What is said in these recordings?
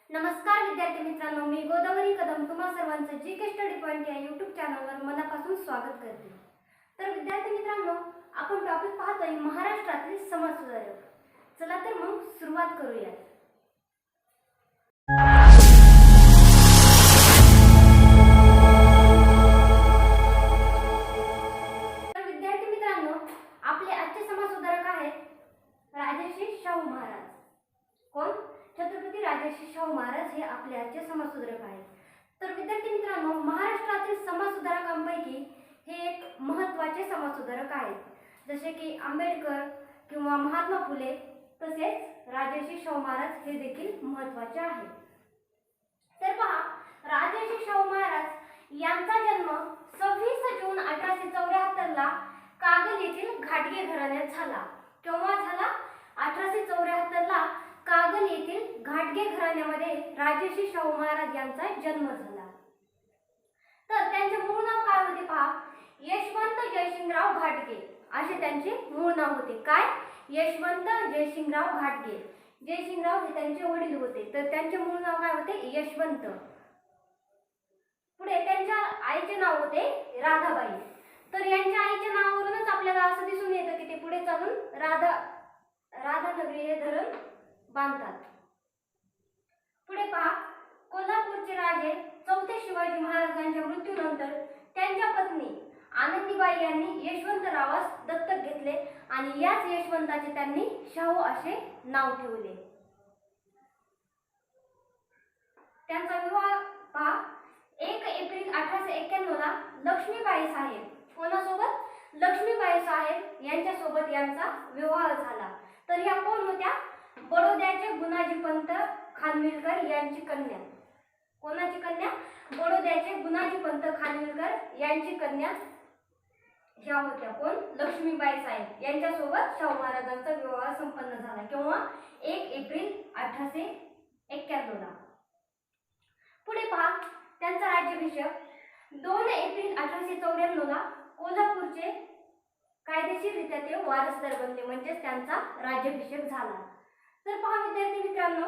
नमस्कार विद्यार्थी मित्रांनो, मी गोदावरी कदम तुम्हा सर्वांचं जीके स्टडी पॉइंट या यूट्यूब चॅनलवर मनापासून स्वागत करते। तर विद्यार्थी मित्रांनो, आपण टॉपिक पाहतोय महाराष्ट्रातील समाजसुधारक। चला तर मग सुरुवात करूया। तर विद्यार्थी मित्रांनो, आपले आजचे समाजसुधारक आहेत राजर्षी शाहू महाराज। कोण? छत्रपती राजर्षी शाहू महाराज हे आपले आजचे समाजसुधारक आहेत। तर विद्यार्थी मित्रांनो, महाराष्ट्रातील समाजसुधारकांपैकी हे एक महत्त्वाचे समाजसुधारक आहेत, जसे की आंबेडकर किंवा महात्मा फुले, तसेच राजर्षी शाहू महाराज हे देखील महत्त्वाचे आहेत। तर पहा, राजर्षी शाहू महाराज यांचा जन्म 26 जून 1874 ला कागल येथील घाटगे घराण्यात झाला। केव्हा झाला? 1874 ला कागल येथील घाटगे घराण्यामध्ये राजर्षी शाहू महाराज यांचा जन्म झाला। तर त्यांचे मूळ नाव काय होते पहा, यशवंत जयसिंगराव घाटगे असे त्यांचे मूळ नाव होते। काय? यशवंत जयसिंगराव घाटगे। जयसिंगराव हे त्यांचे वडील होते, तर त्यांचे मूळ नाव काय होते? यशवंत। पुढे त्यांच्या आईचे नाव होते राधाबाई। तर यांच्या आईच्या नावावरूनच आपल्याला असं दिसून येतं की ते पुढे चालून राधानगरी हे धरण बांधतात। पुढे पहा, कोल्हापूरचे राजे चौथे शिवाजी महाराजांच्या मृत्यूनंतर त्यांच्या पत्नी आनंदीबाई यांनी यशवंतरावास दत्तक घेतले आणि याच यशवंताचे त्यांनी शाहू असे नाव ठेवले। त्यांचा विवाह पहा, 1 एप्रिल 1891 ला लक्ष्मीबाई साहेब, कोणासोबत? लक्ष्मीबाई साहेब यांच्यासोबत यांचा विवाह झाला। तर ह्या कोण होत्या? बडोद्याचे गुणाजी पंत खानविलकर यांची कन्या। कोणाची कन्या? बडोद्याचे गुणाजी पंत खानविलकर यांची कन्या ह्या होत्या। कोण? लक्ष्मीबाई साहेब यांच्यासोबत शाहू महाराजांचा विवाह संपन्न झाला। केव्हा? 1 एप्रिल 1891 ला। पुढे पहा, त्यांचा राज्याभिषेक 2 एप्रिल 1894 ला कोल्हापूरचे कायदेशीररित्या ते वारसदार बनले, म्हणजे त्यांचा राज्याभिषेक झाला। तर पहा विद्यार्थी मित्रांनो,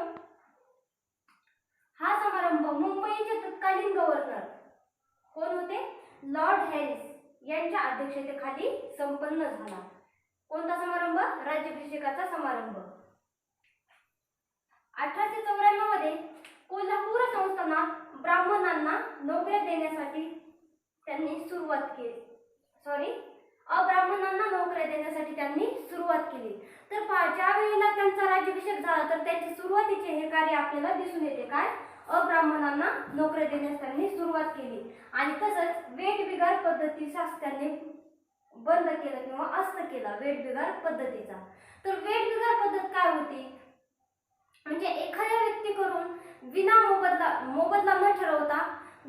हा समारंभ मुंबईचे तत्कालीन गव्हर्नर कोण होते? लॉर्ड हॅरिस यांच्या अध्यक्षतेखाली संपन्न झाला। कोणता समारंभ? राज्याभिषेकाचा समारंभ। 1894 मध्ये कोल्हापूर संस्थानात ब्राह्मणांना नोकऱ्या देण्यासाठी त्यांनी सुरुवात केली। अब्राह्मणांना नोकऱ्या देण्यासाठी त्यांनी सुरुवात केली। तर पहा, ज्या वेळेला त्यांचा राज्याभिषेक झाला तर त्याचे सुरुवातीचे हे कार्य आपल्याला दिसून येते। काय? अब्राह्मणांना नोकऱ्या देण्यास त्यांनी सुरुवात केली आणि तसंच वेठबिगार पद्धतीचा त्यांनी बंद केलं किंवा अस्त केला वेठबिगार पद्धतीचा। तर वेठबिगार पद्धत काय होती? म्हणजे एखाद्या व्यक्तीकडून विना मोबदला न ठरवता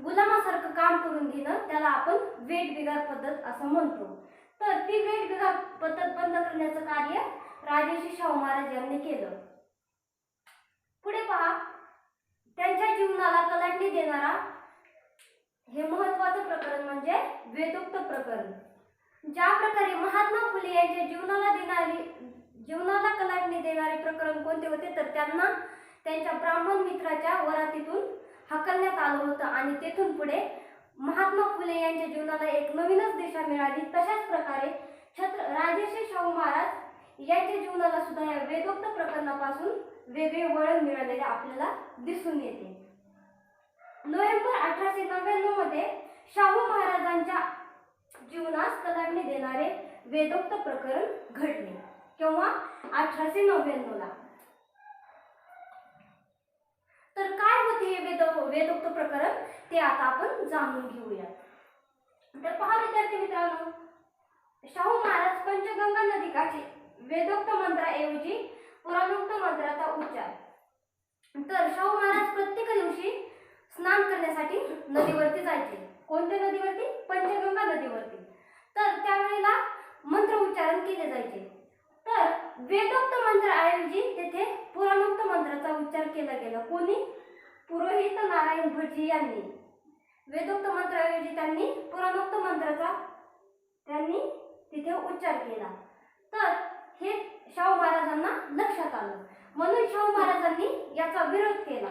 गुलामासारखं काम करून घेणं, त्याला आपण वेठबिगार पद्धत असं म्हणतो। तर ती वेठबिगार पद्धत बंद करण्याचं कार्य राजर्षी शाहू महाराज यांनी केलं। पुढे पहा, त्यांच्या जीवनाला कलाटणी देणारा हे महत्त्वाचं प्रकरण म्हणजे वेदोक्त प्रकरण। ज्या प्रकारे महात्मा फुले यांच्या जीवनाला कलाटणी देणारे प्रकरण कोणते होते? तर त्यांना त्यांच्या ब्राह्मण मित्राच्या वरातीतून हकलण्यात आलं होतं आणि तेथून पुढे महात्मा फुले यांच्या जीवनाला एक नवीनच दिशा मिळाली। तशाच प्रकारे राजर्षी शाहू महाराज यांच्या जीवनाला सुद्धा या वेदोक्त प्रकरणापासून वेगळे वळण मिळालेले आपल्याला दिसून येते। नोव्हेंबर 1899 मध्ये शाहू महाराजांच्या जीवनास कलाटणी देणारे वेदोक्त प्रकरण घडले। केव्हा? 1899 ला। तर काय होते हे वेदोक्त प्रकरण ते आता आपण जाणून घेऊया। तर पहा विद्यार्थी मित्रांनो, शाहू महाराज पंचगंगा नदीकाठी वेदोक्त मंत्राऐवजी पुराणोक्त मंत्राचा उच्चार। तर शाहू महाराज प्रत्येक दिवशी स्नान करण्यासाठी नदीवरती जायचे। कोणत्या नदीवरती? पंचगंगा नदीवरती। तर त्यावेळेला मंत्र उच्चारण केले जायचे। तर वेदोक्त मंत्राऐवजी तेथे पुराणोक्त मंत्राचा उच्चार केला गेला। कोणी? पुरोहित नारायण भटजी यांनी। वेदोक्त मंत्राऐवजी त्यांनी पुराणोक्त मंत्राचा तिथे उच्चार केला। तर हे शाहू महाराजांना लक्षात आलं, म्हणून शाहू महाराजांनी याचा विरोध केला।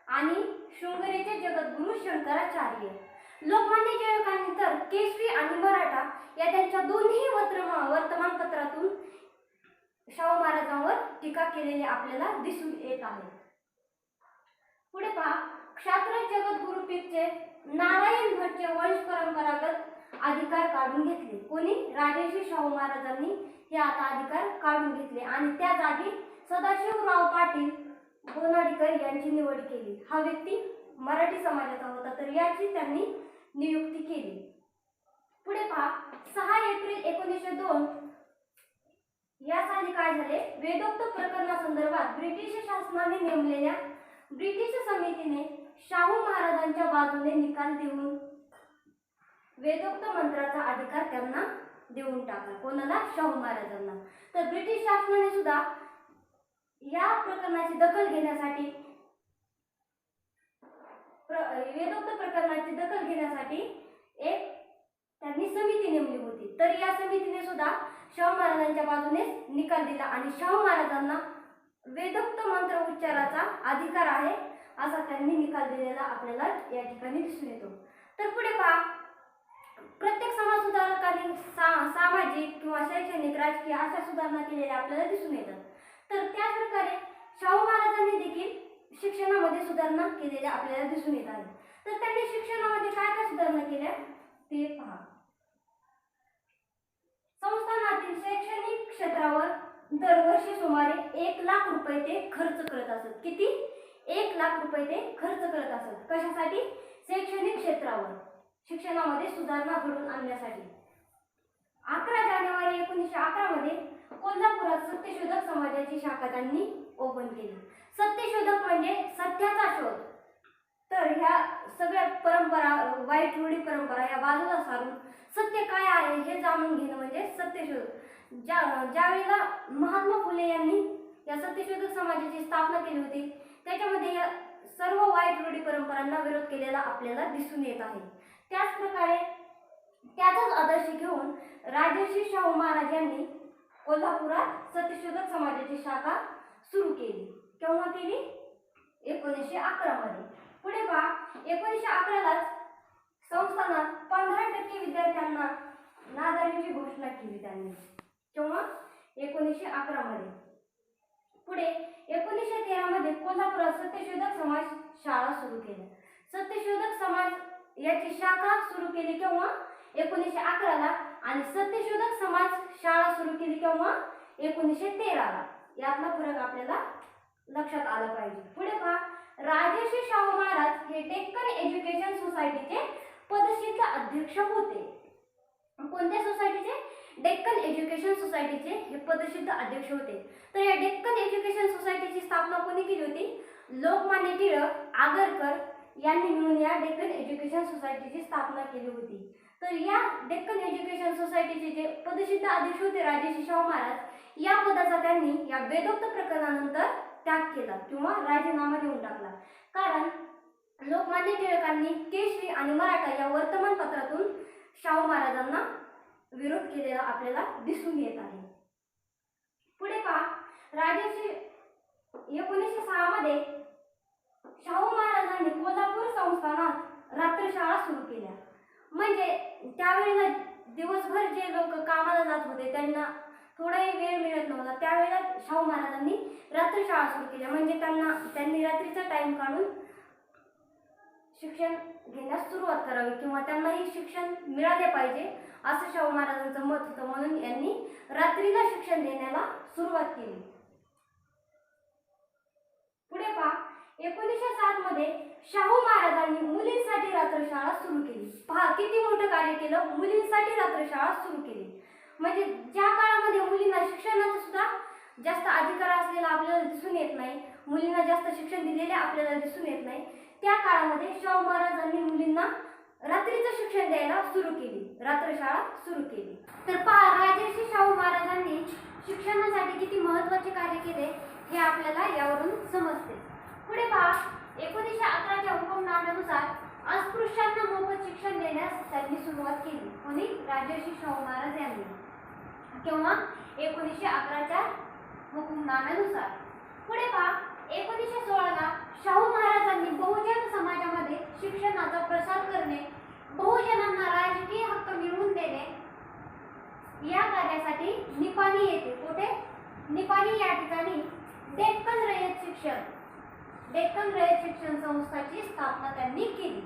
आणि शृंगेरीचे जगद्गुरू शंकराचार्य. लोकमान्य टिळकांनी तर केसरी आणि मराठा या त्यांच्या दोन्ही वर्तमानपत्रातून शाहू महाराजांवर टीका केलेली आपल्याला दिसून येत आहे. पुढे पहा, क्षात्र जगद्गुरू पीठचे नारायण भटचे वंश परंपरागत अधिकार काढून घेतले. कोणी? राजर्षी शाहू महाराजांनी हे आता अधिकार काढून घेतले आणि त्या जागी सदाशिवराव पाटील बोनाडीकर यांची निवड केली. हा व्यक्ती मराठी समाजाचा होता, तर याची त्यांनी नियुक्ती केली. पुढे पहा, 6 एप्रिल 1902 या साली काय झाले? वेदोक्त प्रकरणासंदर्भात ब्रिटिश शासनाने नेमलेल्या ब्रिटिश समितीने शाहू महाराजांच्या बाजूने निकाल देऊन वेदोक्त मंत्राचा अधिकार त्यांना देऊन टाकला. कोणाला? शाहू महाराजांना. तर ब्रिटिश शासनाने सुद्धा या प्रकरणाची दखल घेण्यासाठी वेदोक्त प्रकरणाची दखल घेण्यासाठी एक त्यांनी समिती नेमली होती. तर या समितीने सुद्धा शाहू महाराजांच्या बाजूनेच निकाल दिला आणि शाहू महाराजांना वेदोक्त मंत्र उच्चाराचा अधिकार आहे असा त्यांनी निकाल दिलेला आपल्याला या ठिकाणी दिसून येतो. तर पुढे पहा, प्रत्येक समाज सुधारकांनी सामाजिक किंवा शैक्षणिक राजकीय अशा सुधारणा केलेल्या आपल्याला दिसून येतात. तर त्याच प्रकारे शाहू महाराजांनी देखील शिक्षणामध्ये सुधारणा केलेल्या आपल्याला दिसून येत आहे. तर त्यांनी शिक्षणामध्ये काय काय सुधारणा केल्या ते पहा. संस्थानातील शैक्षणिक क्षेत्रावर दरवर्षी सुमारे 1 लाख रुपये ते खर्च करत असत. किती? 1 लाख रुपये ते खर्च करत असत. कशासाठी? शैक्षणिक क्षेत्रावर शिक्षणामध्ये सुधारणा घडवून आणण्यासाठी. 11 जानेवारी 1911 मध्ये कोल्हापुरात सत्यशोधक समाजाची शाखा त्यांनी ओपन केली. सत्यशोधक म्हणजे सत्याचा शोध. तर ह्या सगळ्या परंपरा, वाईट रूढी परंपरा या बाजूला सारून सत्य काय आहे हे जाणून घेणं म्हणजे सत्यशोध. ज्यावेळेला महात्मा फुले यांनी या सत्यशोधक समाजाची स्थापना केली होती, त्याच्यामध्ये या सर्व वाईट रूढी परंपरांना विरोध केलेला आपल्याला दिसून येत आहे. त्याच प्रकारे त्याचाच आदर्श घेऊन राजर्षी शाहू महाराज यांनी कोल्हापुरात सत्यशोधक समाजाची शाखा सुरू केली. केव्हा केली? 1911 मध्ये. पुढे पहा, 1911 लाच संस्थानात 15% विद्यार्थ्यांना नादारीची घोषणा केली त्यांनी. केव्हा? 1911 मध्ये. पुढे 1913 मध्ये कोल्हापुरात सत्यशोधक समाज शाळा सुरू केल्या. सत्यशोधक समाज याची शाखा सुरू केली केव्हा? 1911 ला आणि सत्यशोधक समाज शाळा सुरू केली केव्हा? 1913 ला. यातला फरक आपल्याला लक्षात आला पाहिजे. पुढे पहा, राजर्षी शाहू महाराज हे डेक्कन एज्युकेशन सोसायटीचे पदसिद्ध अध्यक्ष होते. कोणत्या सोसायटीचे? डेक्कन एज्युकेशन सोसायटीचे हे पदसिद्ध अध्यक्ष होते. तर या डेक्कन एज्युकेशन सोसायटीची स्थापना कोणी केली होती? लोकमान्य टिळक, आगरकर यांनी मिळून या डेक्कन एज्युकेशन सोसायटीची स्थापना केली होती. तर या डेक्कन एज्युकेशन सोसायटीचे जे पदसिद्ध अध्यक्ष होते राजर्षी शाहू महाराज, या पदाचा त्यांनी या वेदोक्त प्रकरणानंतर त्याग केला किंवा राजीनामा देऊन टाकला. कारण लोकमान्य टिळकांनी केसरी आणि मराठा या वर्तमानपत्रातून शाहू महाराजांना विरोध केलेला आपल्याला दिसून येत आहे. पुढे पहा, राजर्षी 1906 मध्ये शाहू महाराजांनी कोल्हापूर संस्थानात रात्रशाळा सुरू केल्या. म्हणजे त्यावेळेला दिवसभर जे लोक कामाला जात होते त्यांना थोडाही वेळ मिळत नव्हता, त्यावेळेला शाहू महाराजांनी रात्रशाळा सुरू केल्या. म्हणजे त्यांनी रात्रीचा टाइम काढून शिक्षण घेण्यास सुरुवात करावी किंवा त्यांनाही शिक्षण मिळाले पाहिजे असं शाहू महाराजांचं मत होतं. म्हणून यांनी रात्रीला शिक्षण देण्याला सुरुवात केली. पुढे पहा, 1907 मध्ये शाहू महाराजांनी मुलींसाठी रात्रशाळा सुरू केली. पहा किती मोठं कार्य केलं, मुलींसाठी रात्रशाळा सुरू केली. म्हणजे ज्या काळामध्ये मुलींना शिक्षणाचा सुद्धा जास्त अधिकार असलेला आपल्याला दिसून येत नाही, मुलींना जास्त शिक्षण दिलेले आपल्याला दिसून येत नाही, त्या काळामध्ये शाहू महाराजांनी मुलींना रात्रीचं शिक्षण द्यायला सुरू केली, रात्रशाळा सुरू केली. तर पहा, राजर्षी शाहू महाराजांनी शिक्षणासाठी किती महत्त्वाचे कार्य केले हे आपल्याला यावरून समजते. पुढे पहा, 1911च्या हुकुमनाम्यानुसार अस्पृश्यांना मोफत शिक्षण देण्यास त्यांनी सुरुवात केली. कोणी? राजर्षी शाहू महाराज यांनी. केव्हा? 1911च्या हुकुमनाम्यानुसार. पुढे पहा, 1916 ला शाहू महाराजांनी बहुजन समाजामध्ये शिक्षणाचा प्रसार करणे, बहुजनांना राजकीय हक्क मिळवून देणे या कार्यासाठी निपाणी येथे, कुठे निपाणी या ठिकाणी डेक्कन रयत शिक्षण संस्थाची स्थापना त्यांनी केली.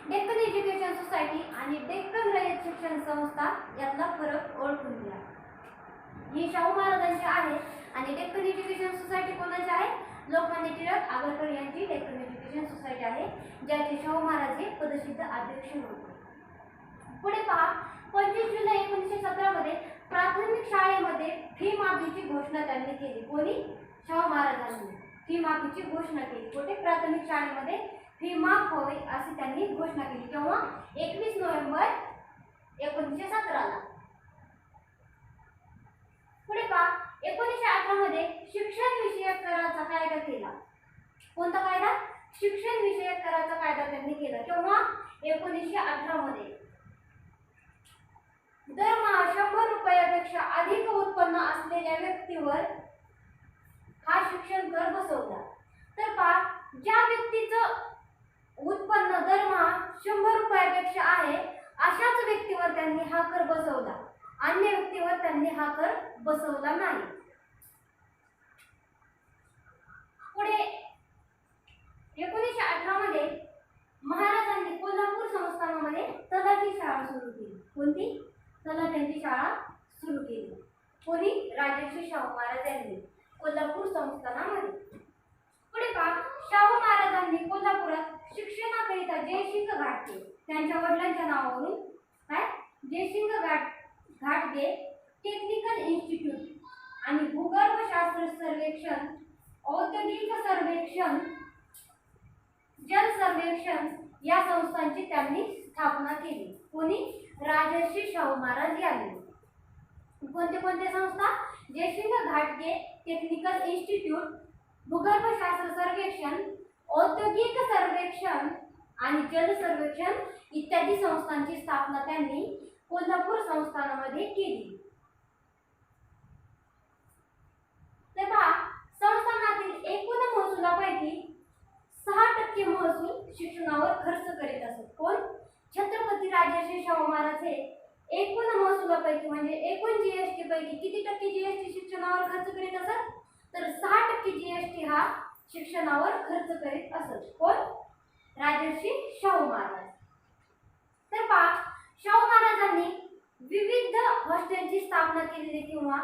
डेक्कन एज्युकेशन सोसायटी आणि डेक्कन रयत शिक्षण संस्था यातला फरक ओळखून घ्या. ही शाहू महाराजांची आहे आणि डेक्कन एज्युकेशन सोसायटी कोणाची आहे? लोकमान्य टिळक आगरकर यांची डेक्कन एज्युकेशन सोसायटी आहे, ज्याचे शाहू महाराज हे पदसिद्ध अध्यक्ष होते. पुढे पहा, 25 जुलै 1917 मध्ये प्राथमिक शाळेमध्ये फी माफीची घोषणा त्यांनी केली. कोणी? शाहू महाराजांनी फी माफीची घोषणा केली. कुठे? प्राथमिक शाळेमध्ये फी माफ व्हावी अशी त्यांनी घोषणा केली. केव्हा? 21 नोव्हेंबर 1917 ला. पुढे पहा, 1918 मध्ये शिक्षण विषयक कराचा कायदा केला. कोणता कायदा? शिक्षण विषयक कराचा कायदा त्यांनी केला. केव्हा? 1918 मध्ये. दरमहा 100 रुपयापेक्षा अधिक उत्पन्न असलेल्या व्यक्तीवर हा शिक्षण कर बसवला. तर पहा, ज्या व्यक्तीचं उत्पन्न दरमहा 100 रुपयापेक्षा आहे अशाच व्यक्तीवर त्यांनी हा कर बसवला. अन्य व्यक्तीवर त्यांनी हा कर बसवला नाही. पुढे 1918 मध्ये महाराजांनी कोल्हापूर संस्थानामध्ये तलाठी शाळा सुरू केली. कोणती? तलाठ्यांची शाळा सुरू केली. कोणी? राजर्षी शाहू महाराज यांनी कोल्हापूर संस्थानामध्ये. पुढे पहा, शाहू महाराजांनी कोल्हापुरात शिक्षणाकरिता जयसिंग घाटगे त्यांच्या वडिलांच्या नावावरून काय? जयसिंग घाटगे टेक्निकल इन्स्टिट्यूट आणि भूगर्भशास्त्र सर्वेक्षण, औद्योगिक सर्वेक्षण, जल सर्वेक्षण या संस्थांची त्यांनी स्थापना केली. कोणी? राजर्षी शाहू महाराज यांनी. कोणते कोणते संस्था? जयसिंग घाटगे टेक्निकल इन्स्टिट्यूट, भूगर्भशास्त्र सर्वेक्षण, औद्योगिक सर्वेक्षण आणि जल सर्वेक्षण इत्यादी संस्थांची स्थापना त्यांनी कोल्हापूर संस्थानामध्ये केली. तर पहा, संस्थानातील एकूण महसुलापैकी 6% महसूल शिक्षणावर खर्च करीत असत. कोण? छत्रपती राजर्षी शाहू महाराज हे एकूण महसुलापैकी म्हणजे एकूण जीएसटी पैकी किती टक्के जीएसटी शिक्षणावर खर्च करीत असत? तर 6% जीएसटी हा शिक्षणावर खर्च करीत असत. कोण? राजर्षी शाहू महाराज. तर पहा, शाहू महाराजांनी विविध हॉस्टेलची स्थापना केलेली किंवा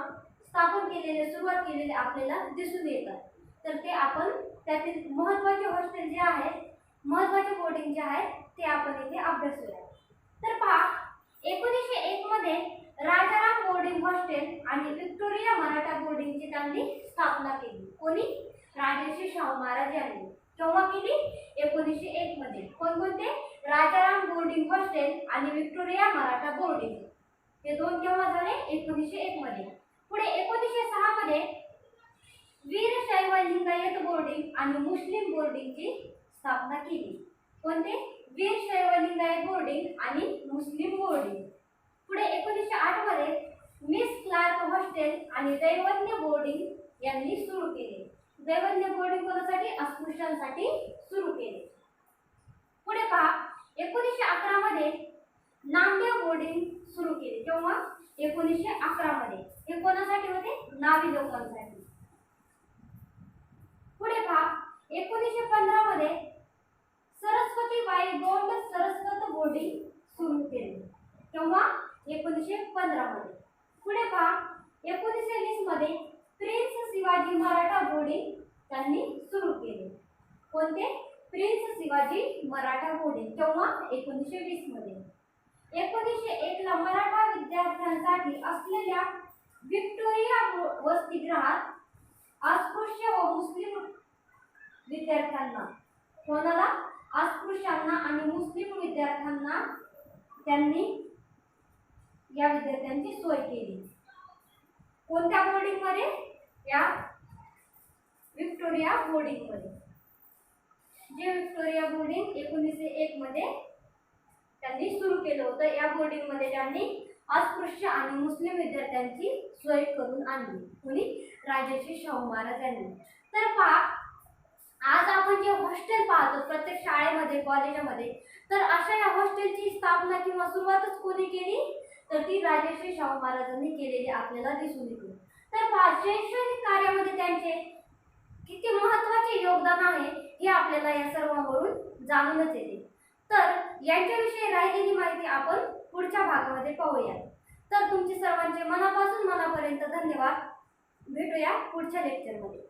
स्थापन केलेले, सुरुवात केलेले आपल्याला दिसून येतात. तर ते आपण त्यातील महत्त्वाचे हॉस्टेल जे आहेत, महत्त्वाचे बोर्डिंग जे आहेत ते आपण इथे अभ्यासूया. तर पहा, 1901 मध्ये राजाराम बोर्डिंग हॉस्टेल आणि व्हिक्टोरिया मराठा बोर्डिंगची त्यांनी स्थापना केली. कोणी? राजर्षी शाहू महाराज यांनी. केव्हा केली? 1901 मध्ये. कोणकोणते? राजाराम बोर्डिंग हॉस्टेल आणि व्हिक्टोरिया मराठा बोर्डिंग. हे दोन केव्हा झाले? 1901 मध्ये. पुढे 1906 मध्ये वीरशैव लिंगायत बोर्डिंग आणि मुस्लिम बोर्डिंगची स्थापना केली. कोणते? वीरशैव लिंगायत बोर्डिंग आणि मुस्लिम बोर्डिंग. पुढे 1908 मध्ये मिस क्लार्क हॉस्टेल आणि दैवज्ञ बोर्डिंग यांनी सुरू केले. दैवज्ञ बोर्डिंग कोणासाठी? अस्पृश्यांसाठी सुरू केले. पुढे पहा, 1911 मध्ये नामदेव बोर्डिंग सुरू केले. तेव्हा 1911 मध्ये. हे कोणासाठी होते? नावी लोकांसाठी. पुढे पहा, 1915 मध्ये सरस्वतीबाई गोंड सरस्वत बोर्डिंग सुरू केले. तेव्हा 1915 मध्ये. पुढे पहा, 1920 मध्ये प्रिन्स शिवाजी मराठा बोर्डिंग त्यांनी सुरू केले. कोणते? Prince Shivaji Maratha boarding. तेव्हा 1920 मध्ये. 1901 ला मराठा विद्यार्थ्यांसाठी असलेल्या व्हिक्टोरिया वसतिगृहात अस्पृश्य व मुस्लिम विद्यार्थ्यांना, कोणाला? अस्पृश्यांना आणि मुस्लिम विद्यार्थ्यांना त्यांनी या विद्यार्थ्यांची सोय केली. कोणत्या बोर्डिंग मध्ये? या व्हिक्टोरिया बोर्डिंग मध्ये. जे व्हिक्टोरिया बोर्डिंग 1901 मध्ये त्यांनी सुरू केलं होतं. या बोर्डिंग मध्ये त्यांनी अस्पृश्य आणि मुस्लिम विद्यार्थ्यांची सोय करून आणली. कोणी? राजर्षी शाहू महाराज यांनी. तर पहा, आज आपण जे हॉस्टेल पाहतो प्रत्येक शाळेमध्ये कॉलेजामध्ये, तर अशा या हॉस्टेलची स्थापना किंवा सुरुवातच कोणी केली, तर ती राजर्षी शाहू महाराजांनी केलेली आपल्याला दिसून येते. तर शैक्षणिक कार्यामध्ये त्यांचे किती महत्त्वाचे योगदान आहे हे आपल्याला या सर्वांवरून जाणूनच येते. तर यांच्याविषयी राहिलेली माहिती आपण पुढच्या भागामध्ये पाहूया. तर तुमचे सर्वांचे मनापासून मनापर्यंत धन्यवाद. भेटूया पुढच्या लेक्चरमध्ये.